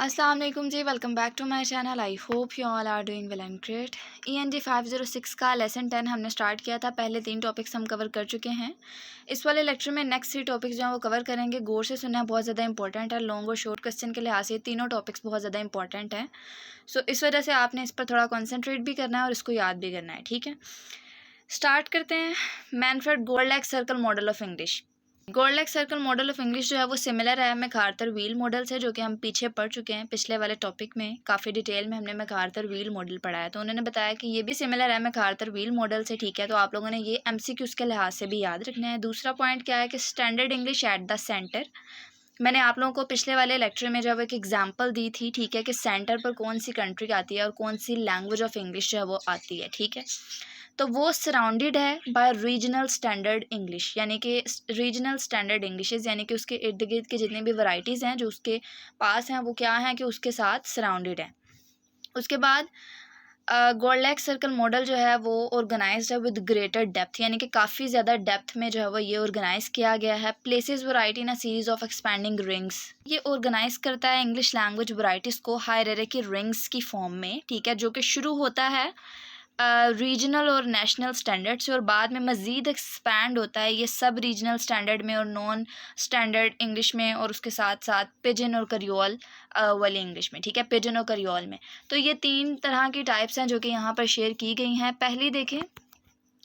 अस्सलाम वालेकुम जी, welcome back to my channel. I hope you all are doing well and great. ENG 506 का lesson 10 हमने start किया था। पहले 3 टॉपिक्स हम कवर कर चुके हैं। इस वाले लेक्चर में नेक्स्ट 3 टॉपिक्स जो हैं वो कवर करेंगे। गौर से सुनना बहुत ज़्यादा इंपॉर्टेंट है। लॉन्ग और शॉर्ट क्वेश्चन के लिहाज से तीनों टॉपिक्स बहुत ज़्यादा इंपॉर्टेंट हैं। सो इस वजह से आपने इस पर थोड़ा कॉन्सेंट्रेट भी करना है और इसको याद भी करना है, ठीक है। स्टार्ट करते हैं। मैनफ्रेड गोल्डलैक सर्कल मॉडल ऑफ इंग्लिश। गोल्डलैक सर्कल मॉडल ऑफ इंग्लिश जो है वो सिमिलर है मैकआर्थर व्हील मॉडल से, जो कि हम पीछे पढ़ चुके हैं। पिछले वाले टॉपिक में काफ़ी डिटेल में हमने मैकआर्थर व्हील मॉडल पढ़ा है, तो उन्होंने बताया कि ये भी सिमिलर है मैकआर्थर व्हील मॉडल से, ठीक है। तो आप लोगों ने ये MCQs के लिहाज से भी याद रखना है। दूसरा पॉइंट क्या है कि standard English at the centre. मैंने आप लोगों को पिछले वाले लेक्चर में जब एक एग्जांपल दी थी, ठीक है, कि सेंटर पर कौन सी कंट्री आती है और कौन सी लैंग्वेज ऑफ इंग्लिश जो है वो आती है, ठीक है। तो वो सराउंडेड है बाय रीजनल स्टैंडर्ड इंग्लिश, यानी कि रीजनल स्टैंडर्ड इंग्लिशेस, यानी कि उसके इर्द गिर्द के जितने भी वैरायटीज़ हैं जो उसके पास हैं वो क्या हैं कि उसके साथ सराउंडेड है। उसके बाद गोल्डलैक सर्कल मॉडल जो है वो ऑर्गेनाइज्ड है विद ग्रेटर डेप्थ, यानी कि काफ़ी ज़्यादा डेप्थ में जो है वो ये ऑर्गेनाइज किया गया है। Places variety in a series of expanding rings. ये ऑर्गेनाइज करता है इंग्लिश लैंग्वेज वैराइटीज़ को हायरार्की रिंग्स की फॉर्म में, ठीक है, जो कि शुरू होता है रीजनल और नेशनल स्टैंडर्ड से और बाद में मज़ीद एक्सपैंड होता है ये सब रीजनल स्टैंडर्ड में और नॉन स्टैंडर्ड इंग्लिश में, और उसके साथ साथ पिजन और करियोल वाली इंग्लिश में, ठीक है, पिजन और करियोल में। तो ये 3 तरह की टाइप्स हैं जो कि यहाँ पर शेयर की गई हैं। पहली देखें,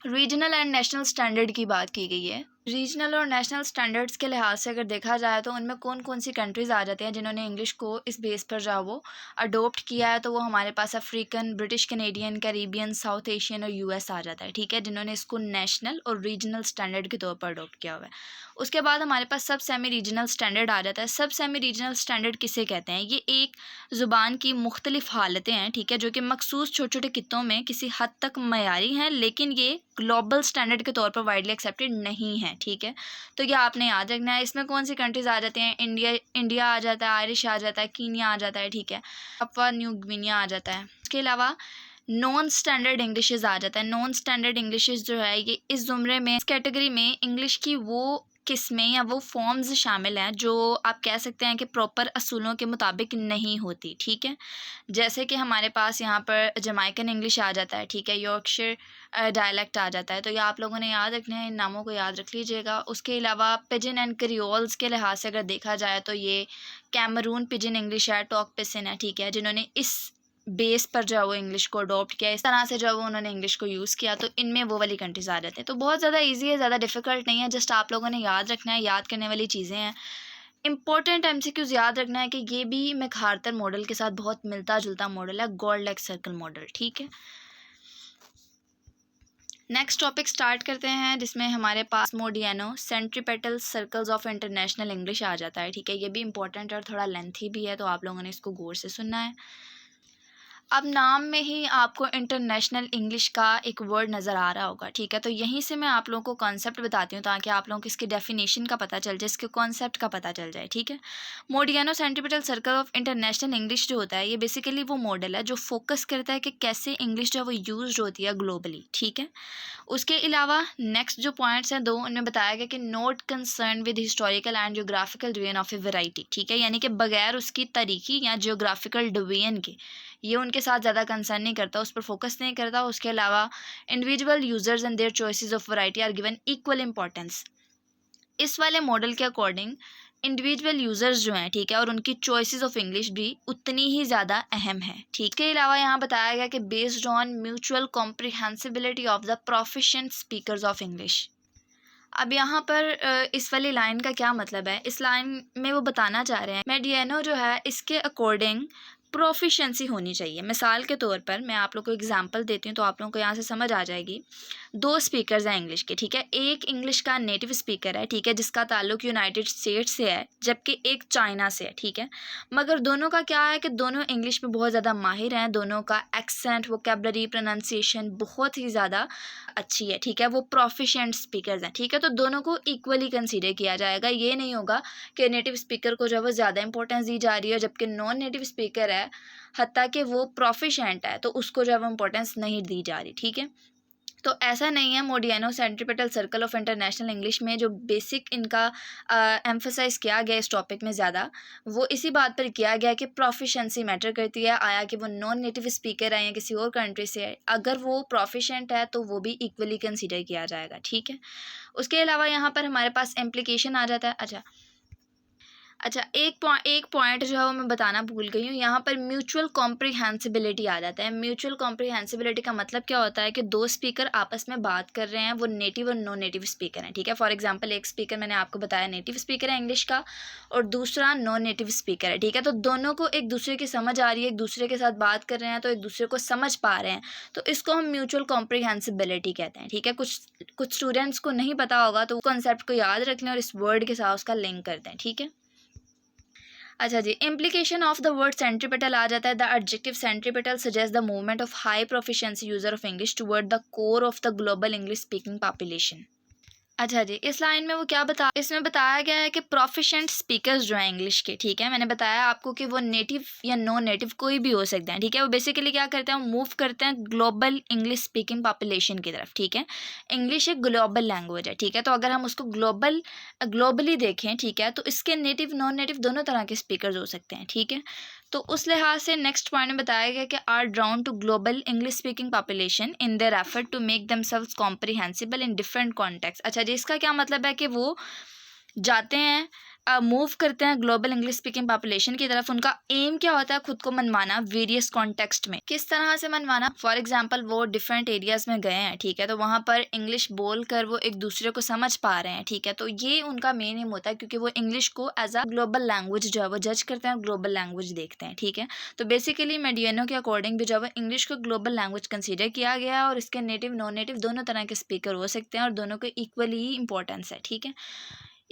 रीजनल एंड नेशनल स्टैंडर्ड की बात की गई है। रीजनल और नेशनल स्टैंडर्ड्स के लिहाज से अगर देखा जाए तो उनमें कौन कौन सी कंट्रीज़ आ जाती हैं जिन्होंने इंग्लिश को इस बेस पर जो वो अडोप्ट किया है। तो वो हमारे पास African, British Canadian, Caribbean, South Asian और US आ जाता है, ठीक है, जिन्होंने इसको नेशनल और रीजनल स्टैंडर्ड के तौर पर अडोप्ट किया हुआ है। उसके बाद हमारे पास सब सेमी रीजनल स्टैंडर्ड आ जाता है। सब सेमी रीजनल स्टैंडर्ड किसे कहते हैं? ये एक ज़ुबान की मुख्तलिफ हालतें हैं, ठीक है, जो कि मखसूस छोटे छोटे खित्तों में किसी हद तक मयारी हैं, लेकिन ये ग्लोबल स्टैंडर्ड के तौर पर वाइडली एक्सेप्टेड नहीं है, ठीक है। तो ये आपने याद रखना है। इसमें कौन सी कंट्रीज़ आ जाती हैं? इंडिया आ जाता है, आयरिश आ जाता है, कीनिया आ जाता है, ठीक है, papua न्यू गिनिया आ जाता है। इसके अलावा नॉन स्टैंडर्ड इंग्लिशेस आ जाता है। नॉन स्टैंडर्ड इंग्लिशेस जो है ये इस ज़ुमरे में, इस कैटेगरी में इंग्लिश की वो किस्में या वो फॉर्म्स शामिल हैं जो आप कह सकते हैं कि प्रॉपर असूलों के मुताबिक नहीं होती, ठीक है। जैसे कि हमारे पास यहाँ पर जमाइकन इंग्लिश आ जाता है, ठीक है, यॉर्कशायर डायलेक्ट आ जाता है। तो ये आप लोगों ने याद रखना है, इन नामों को याद रख लीजिएगा। उसके अलावा पिजन एंड क्रियोल्स के लिहाज से अगर देखा जाए तो ये कैमरून पिजन इंग्लिश है, टॉक पिसन है, ठीक है, जिन्होंने इस बेस पर जो है वो इंग्लिश को अडॉप्ट किया, इस तरह से जो है वो उन्होंने इंग्लिश को यूज़ किया। तो इनमें वो वाली कंट्रीज़ आ जाते हैं। तो बहुत ज़्यादा इजी है, ज़्यादा डिफ़िकल्ट नहीं है, जस्ट आप लोगों ने याद रखना है, याद करने वाली चीज़ें हैं। इंपॉर्टेंट MCQs याद रखना है कि ये भी मैकआर्थर मॉडल के साथ बहुत मिलता जुलता मॉडल है, गोल्डलैक सर्कल मॉडल, ठीक है। नेक्स्ट टॉपिक स्टार्ट करते हैं जिसमें हमारे पास Modiano centripetal circles of international English आ जाता है, ठीक है। ये भी इंपॉर्टेंट है और थोड़ा लेंथी भी है, तो आप लोगों ने इसको गौर से सुनना है। अब नाम में ही आपको इंटरनेशनल इंग्लिश का एक वर्ड नज़र आ रहा होगा, ठीक है। तो यहीं से मैं आप लोगों को कॉन्सेप्ट बताती हूँ ताकि आप लोगों को इसकी डेफिनेशन का पता चल जाए, इसके कॉन्सेप्ट का पता चल जाए, ठीक है। Modiano centripetal circle of international English जो होता है ये बेसिकली वो मॉडल है जो फोकस करता है कि कैसे इंग्लिश जो है वो यूज होती है ग्लोबली, ठीक है। उसके अलावा नेक्स्ट जो पॉइंट्स हैं 2, उनमें बताया गया कि note concern with historical and geographical division of A variety, ठीक है, यानी कि बगैर उसकी तारीखी या जियोग्राफिकल डिवीजन के ये उनके साथ ज़्यादा कंसर्न नहीं करता, उस पर फोकस नहीं करता। उसके अलावा individual users and their choices of variety are given equal importance. इस वाले मॉडल के अकॉर्डिंग इंडिविजुअल यूज़र्स जो हैं, ठीक है, और उनकी चॉइसेस ऑफ इंग्लिश भी उतनी ही ज़्यादा अहम है, ठीक है। अलावा यहाँ बताया गया कि based on mutual comprehensibility of the proficient speakers of English. अब यहाँ पर इस वाली लाइन का क्या मतलब है? इस लाइन में वो बताना चाह रहे हैं मेडियानो जो है इसके अकॉर्डिंग प्रोफिशेंसी होनी चाहिए। मिसाल के तौर पर मैं आप लोग को एग्जांपल देती हूँ तो आप लोगों को यहाँ से समझ आ जाएगी। 2 स्पीकर्स हैं इंग्लिश के, ठीक है। एक इंग्लिश का नेटिव स्पीकर है, ठीक है, जिसका ताल्लुक यूनाइटेड स्टेट्स से है, जबकि एक चाइना से है, ठीक है। मगर दोनों का क्या है कि दोनों इंग्लिश में बहुत ज़्यादा माहिर हैं, दोनों का एक्सेंट, वोकेबलरी, प्रोनाउंसिएशन बहुत ही ज़्यादा अच्छी है, ठीक है, वो प्रोफिशिएंट स्पीकर्स हैं, ठीक है। तो दोनों को इक्वली कंसीडर किया जाएगा। ये नहीं होगा कि नेटिव स्पीकर को जो है वो ज़्यादा इंपॉर्टेंस दी जा रही है जबकि नॉन नेटिव स्पीकर है, हत्ता कि वो प्रोफिशिएंट है, तो उसको जो है वो इंपॉर्टेंस नहीं दी जा रही, ठीक है। तो ऐसा नहीं है, Modiano centripetal circle of international English में जो बेसिक इनका एम्फसाइज किया गया इस टॉपिक में ज़्यादा, वो इसी बात पर किया गया कि प्रोफिशेंसी मैटर करती है। आया कि वो नॉन नेटिव स्पीकर आए हैं किसी और कंट्री से, अगर वो प्रोफिशेंट है तो वो भी इक्वली कंसीडर किया जाएगा, ठीक है। उसके अलावा यहाँ पर हमारे पास इम्प्लीकेशन आ जाता है। अच्छा, एक पॉइंट जो है वो मैं बताना भूल गई हूँ, यहाँ पर म्यूचुअल कॉम्प्रिहेंसिबिलिटी आ जाता है। म्यूचुअल कॉम्प्रिहेंसिबिलिटी का मतलब क्या होता है कि दो स्पीकर आपस में बात कर रहे हैं, वो नेटिव और नॉन नेटिव स्पीकर हैं, ठीक है। फॉर एग्जांपल एक स्पीकर मैंने आपको बताया नेटिव स्पीकर है इंग्लिश का और दूसरा नॉन नेटिव स्पीकर है, ठीक है। तो दोनों को एक दूसरे की समझ आ रही है, एक दूसरे के साथ बात कर रहे हैं तो एक दूसरे को समझ पा रहे हैं, तो इसको हम म्यूचुअल कॉम्प्रिहेंसिबिलिटी कहते हैं, ठीक है। कुछ स्टूडेंट्स को नहीं पता होगा तो कॉन्सेप्ट को याद रख लें और इस वर्ड के साथ उसका लिंक कर दें, ठीक है। अच्छा जी, implication of the word centripetal आ जाता है। The adjective centripetal suggest the movement of high proficiency user of English toward the core of the global English speaking population. अच्छा जी, इस लाइन में वो क्या इसमें बताया गया है कि प्रोफिशिएंट स्पीकर्स जो हैं इंग्लिश के, ठीक है, मैंने बताया आपको कि वो नेटिव या नॉन नेटिव कोई भी हो सकते हैं, ठीक है। वो बेसिकली क्या करते हैं, मूव करते हैं ग्लोबल इंग्लिश स्पीकिंग पॉपुलेशन की तरफ, ठीक है। इंग्लिश एक ग्लोबल लैंग्वेज है, ठीक है। तो अगर हम उसको ग्लोबली देखें, ठीक है, तो इसके नेटिव नॉन नेटिव दोनों तरह के स्पीकर्स हो सकते हैं, ठीक है। तो उस लिहाज से नेक्स्ट पॉइंट में बताया गया कि are drawn to global English speaking population in their effort to make themselves comprehensible in different context. अच्छा जी, इसका क्या मतलब है कि वो जाते हैं, मूव करते हैं ग्लोबल इंग्लिश स्पीकिंग पॉपुलेशन की तरफ। उनका एम क्या होता है, खुद को मनवाना वेरियस कॉन्टेक्स्ट में। किस तरह से मनवाना, फॉर एग्जांपल वो डिफरेंट एरियाज में गए हैं, ठीक है, तो वहाँ पर इंग्लिश बोल कर वो एक दूसरे को समझ पा रहे हैं, ठीक है। तो ये उनका मेन एम होता है, क्योंकि वो इंग्लिश को एज अ ग्लोबल लैंग्वेज जो है वो जज करते हैं, ग्लोबल लैंग्वेज देखते हैं, ठीक है। तो बेसिकली मेडियनो के अकॉर्डिंग भी जो है इंग्लिश को ग्लोबल लैंग्वेज कंसिडर किया गया है और इसके नेटिव नॉन नेटिव दोनों तरह के स्पीकर हो सकते हैं और दोनों को इक्वली ही इंपॉर्टेंस है, ठीक है,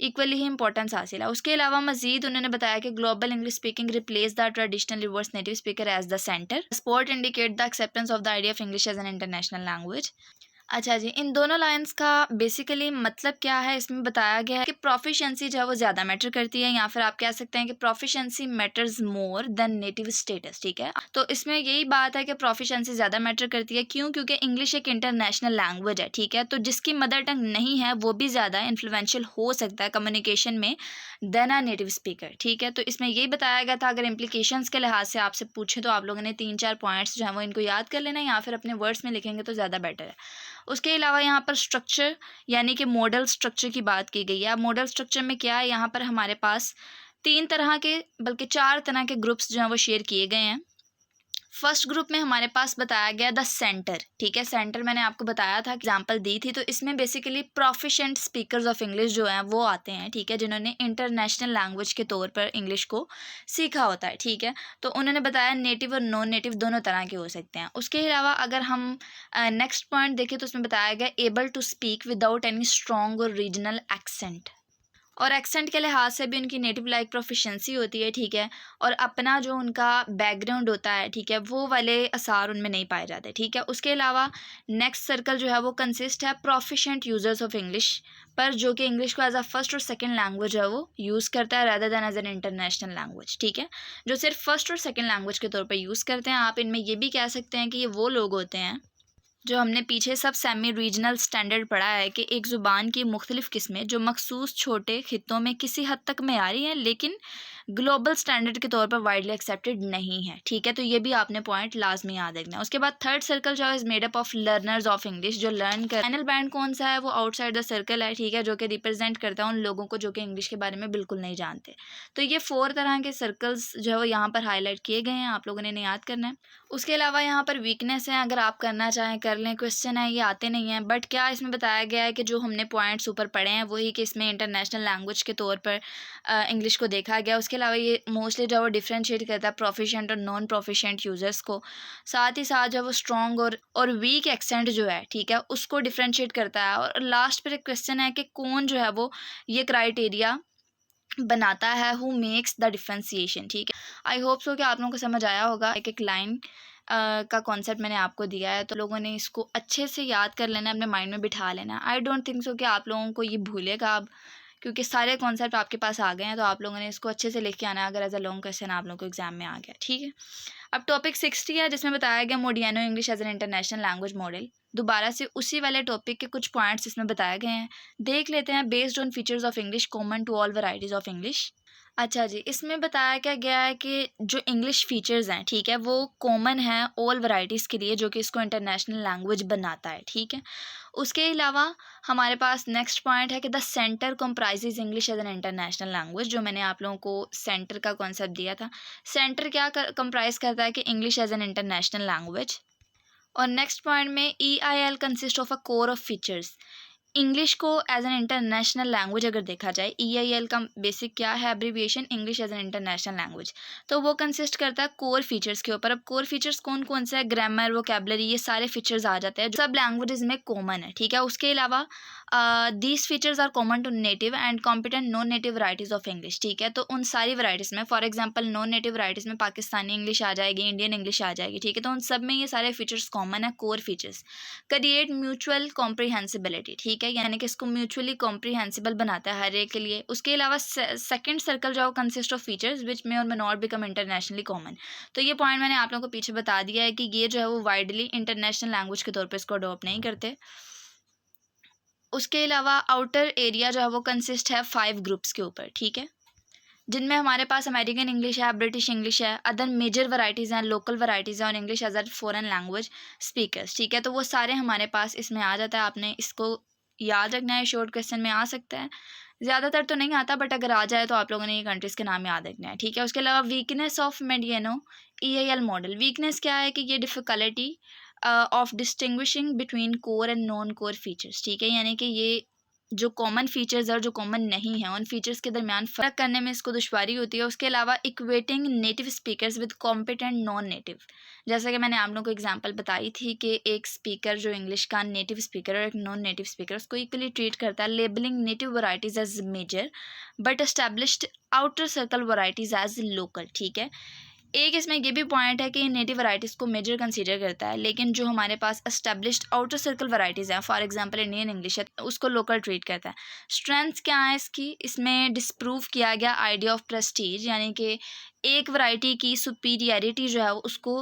इक्वली ही इंपॉर्टेंस हासिल है। उसके अलावा मजीद उन्होंने बताया कि global English speaking replace the traditional reverse native speaker as the centre. Sport indicate the acceptance of the idea of English as an international language. अच्छा जी, इन दोनों लाइंस का बेसिकली मतलब क्या है, इसमें बताया गया है कि प्रोफिशिएंसी जो है वो ज़्यादा मैटर करती है, या फिर आप कह सकते हैं कि proficiency matters more than native status, ठीक है। तो इसमें यही बात है कि प्रोफिशिएंसी ज़्यादा मैटर करती है, क्यों, क्योंकि इंग्लिश एक इंटरनेशनल लैंग्वेज है, ठीक है। तो जिसकी मदर टंग नहीं है वो भी ज़्यादा इन्फ्लुएंशियल हो सकता है कम्युनिकेशन में देन अ नेटिव स्पीकर, ठीक है। तो इसमें यही बताया गया था। अगर इम्प्लीकेशंस के लिहाज से आपसे पूछे तो आप लोगों ने 3-4 पॉइंट्स जो हैं वो इनको याद कर लेना, या फिर अपने वर्ड्स में लिखेंगे तो ज़्यादा बेटर है। उसके अलावा यहाँ पर स्ट्रक्चर यानी कि मॉडल स्ट्रक्चर की बात की गई है। मॉडल स्ट्रक्चर में क्या है, यहाँ पर हमारे पास 3 तरह के बल्कि 4 तरह के ग्रुप्स जो हैं वो शेयर किए गए हैं। फर्स्ट ग्रुप में हमारे पास बताया गया द सेंटर, ठीक है। सेंटर मैंने आपको बताया था, एग्जांपल दी थी। तो इसमें basically proficient speakers of English जो हैं वो आते हैं, ठीक है, जिन्होंने इंटरनेशनल लैंग्वेज के तौर पर इंग्लिश को सीखा होता है, ठीक है। तो उन्होंने बताया नेटिव और नॉन नेटिव दोनों तरह के हो सकते हैं। उसके अलावा अगर हम नेक्स्ट पॉइंट देखें तो उसमें बताया गया able to speak without any strong और रीजनल एक्सेंट, और एक्सेंट के लिहाज से भी उनकी नेटिव लाइक प्रोफिशिएंसी होती है, ठीक है। और अपना जो उनका बैकग्राउंड होता है, ठीक है, वो वाले असर उनमें नहीं पाए जाते, ठीक है। उसके अलावा नेक्स्ट सर्कल जो है वो कंसिस्ट है प्रोफिशिएंट यूजर्स ऑफ इंग्लिश पर, जो कि इंग्लिश को एज अ फर्स्ट और सेकंड लैंग्वेज है वो यूज़ करता है rather than as an international language, ठीक है, जो सिर्फ फर्स्ट और सेकंड लैंग्वेज के तौर पर यूज़ करते हैं। आप इनमें ये भी कह सकते हैं कि ये वो लोग होते हैं जो हमने पीछे सब सेमी रीजनल स्टैंडर्ड पढ़ा है कि एक ज़ुबान की मुख्तलिफ़ किस्में जो मखसूस छोटे खित्तों में किसी हद तक मेयारी हैं लेकिन ग्लोबल स्टैंडर्ड के तौर पर वाइडली एक्सेप्टेड नहीं है, ठीक है। तो ये भी आपने पॉइंट लाजमी याद रखना है। उसके बाद थर्ड सर्कल जो है is made up of learners of English, जो लर्न कर। फाइनल बैंड कौन सा है, वो आउटसाइड द सर्कल है, ठीक है, जो कि रिप्रेजेंट करता है उन लोगों को जो कि इंग्लिश के बारे में बिल्कुल नहीं जानते। तो ये 4 तरह के सर्कल्स जो है वो यहाँ पर हाईलाइट किए गए हैं, आप लोगों ने इन्हें याद करना है। उसके अलावा यहाँ पर वीकनेस है, अगर आप करना चाहें कर लें। क्वेश्चन है, ये आते नहीं हैं, बट क्या इसमें बताया गया है कि जो हमने पॉइंट्स ऊपर पढ़े हैं वही कि इसमें इंटरनेशनल लैंग्वेज के तौर पर इंग्लिश को देखा गया। उसके अलावा ये मोस्टली जो है वो डिफ्रेंशिएट करता है प्रोफिशिएंट और नॉन प्रोफिशिएंट यूज़र्स को। साथ ही साथ जो है वो स्ट्रॉन्ग और वीक एक्सेंट जो है, ठीक है, उसको डिफ्रेंशिएट करता है। और लास्ट पर एक क्वेश्चन है कि कौन जो है वो ये क्राइटेरिया बनाता है, हु मेक्स द डिफ्रेंसिएशन, ठीक है। आई होप सो कि आप लोगों को समझ आया होगा। एक एक लाइन का कॉन्सेप्ट मैंने आपको दिया है, तो लोगों ने इसको अच्छे से याद कर लेना, अपने माइंड में बिठा लेना। आई डोंट थिंक सो कि आप लोगों को ये भूलेगा अब, क्योंकि सारे कॉन्सेप्ट आपके पास आ गए हैं, तो आप लोगों ने इसको अच्छे से लिख के आना है अगर एज अ लॉन्ग क्वेश्चन आप लोगों को एग्जाम में आ गया, ठीक है। अब टॉपिक 60 है, जिसमें बताया गया Modiano English as an international language model. दोबारा से उसी वाले टॉपिक के कुछ पॉइंट्स इसमें बताए गए हैं, देख लेते हैं। Based on features of English common to all varieties of English. अच्छा जी, इसमें बताया क्या गया है कि जो इंग्लिश फीचर्स हैं, ठीक है, वो कॉमन है ऑल वैरायटीज़ के लिए, जो कि इसको इंटरनेशनल लैंग्वेज बनाता है, ठीक है। उसके अलावा हमारे पास नेक्स्ट पॉइंट है कि the centre comprises English as an international language, जो मैंने आप लोगों को सेंटर का कॉन्सेप्ट दिया था। सेंटर क्या कंप्राइज करता है कि English as an international language. और नेक्स्ट पॉइंट में EIL consist of a core of features. English को एज एन इंटरनेशनल लैंग्वेज अगर देखा जाए, EIL का बेसिक क्या है, abbreviation, English as an international language, तो वो कंसिस्ट करता है कोर फीचर्स के ऊपर। अब कोर फीचर्स कौन कौन से हैं, ग्रामर, वोकैबुलरी, ये सारे फीचर्स आ जाते हैं जो सब लैंग्वेजेस में कॉमन है, ठीक है। उसके अलावा these features are common to native and competent non native varieties of English, ठीक है। तो उन सारी वराइटीज़ में, for example non native varieties में पाकिस्तानी इंग्लिश आ जाएगी, इंडियन इंग्लिश आ जाएगी, ठीक है। तो उन सब में ये सारे फीचर्स कॉमन है, कोर फीचर्स। क्रिएट म्यूचुअल कॉम्प्रीहेंसिबिलिटी, ठीक है, यानी कि इसको म्यूचुअली कॉम्प्रीहेंसिबल बनाता है हर एक के लिए। उसके अलावा सेकंड सर्कल जो कंसिस्ट ऑफ फीचर्स विच मे और may not become internationally common. तो ये पॉइंट मैंने आप लोगों को पीछे बता दिया है कि ये जो है वो वाइडली इंटरनेशनल लैंग्वेज के तौर पे इसको अडॉप्ट नहीं करते। उसके अलावा आउटर एरिया जो है वो कंसिस्ट है 5 ग्रुप्स के ऊपर, ठीक है, जिनमें हमारे पास अमेरिकन इंग्लिश है, ब्रिटिश इंग्लिश है, अदर मेजर वैराइटीज़ हैं, लोकल वैराइटीज़ हैं, और English as a foreign language speakers, ठीक है। तो वो सारे हमारे पास इसमें आ जाता है, आपने इसको याद रखना है। शॉर्ट क्वेश्चन में आ सकता है, ज़्यादातर तो नहीं आता, बट अगर आ जाए तो आप लोगों ने ये कंट्रीज़ के नाम याद रखना है, ठीक है। उसके अलावा weakness of Modiano EIL model. Weakness क्या है कि ये difficulty of distinguishing between core and non core features, ठीक है, यानी कि ये जो कॉमन फीचर्स और जो कॉमन नहीं है उन फीचर्स के दरमियान फ़र्क करने में इसको दुश्वारी होती है। उसके अलावा equating native speakers with competent non native, जैसा कि मैंने आप लोगों को एग्जांपल बताई थी कि एक स्पीकर जो इंग्लिश का नेटिव स्पीकर और एक नॉन नेटिव स्पीकर, उसको इक्वली ट्रीट करता है, labelling native varieties as major but established outer circle varieties as local, ठीक है। एक इसमें ये भी पॉइंट है कि नेटिव वैराइटीज़ को मेजर कंसीडर करता है, लेकिन जो हमारे पास एस्टेब्लिश्ड आउटर सर्कल वैराइटीज़ हैं, फॉर एग्जांपल इंडियन इंग्लिश है, उसको लोकल ट्रीट करता है। स्ट्रेंथ्स क्या है इसकी, इसमें डिस्प्रूव किया गया आइडिया ऑफ प्रेस्टीज, यानी कि एक वैरायटी की सुपीरियरिटी जो है उसको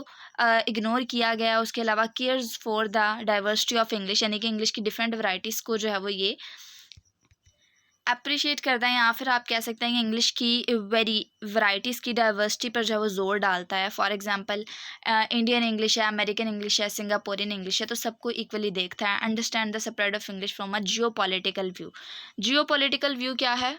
इग्नोर किया गया। उसके अलावा cares for the diversity of English, यानी कि इंग्लिश की डिफरेंट वैराइटीज़ को जो है वो ये अप्रिशिएट करता है, या फिर आप कह सकते हैं कि इंग्लिश की वैराइटीज़ की डाइवर्सिटी पर जो है वो जोर डालता है। फॉर एग्जांपल इंडियन इंग्लिश है, अमेरिकन इंग्लिश है, सिंगापुरियन इंग्लिश है, तो सबको इक्वली देखता है। Understand the spread of English from a geopolitical view. Geopolitical view क्या है,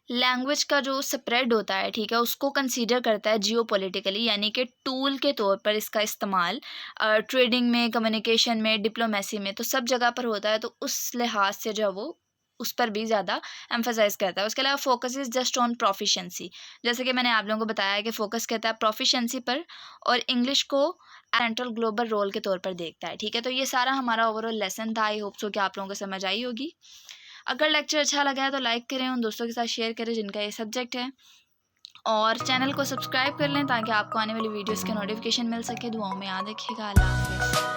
लैंग्वेज का जो स्प्रेड होता है, ठीक है, उसको कंसीडर करता है जियोपॉलिटिकली, यानी कि टूल के तौर पर इसका इस्तेमाल ट्रेडिंग में, कम्युनिकेशन में, डिप्लोमेसी में, तो सब जगह पर होता है। तो उस लिहाज से जो है वो उस पर भी ज़्यादा एम्फेसाइज करता है। उसके अलावा focus is just on proficiency, जैसे कि मैंने आप लोगों को बताया कि फोकस करता है प्रोफिशेंसी पर, और इंग्लिश को सेंट्रल ग्लोबल रोल के तौर पर देखता है, ठीक है। तो ये सारा हमारा ओवरऑल लेसन था। आई होप सो कि आप लोगों को समझ आई होगी। अगर लेक्चर अच्छा लगा है तो लाइक करें, उन दोस्तों के साथ शेयर करें जिनका ये सब्जेक्ट है, और चैनल को सब्सक्राइब कर लें ताकि आपको आने वाली वीडियोज़ के नोटिफिकेशन मिल सके। दुआओं में याद रखिएगा। अल्लाह हाफ़िज़।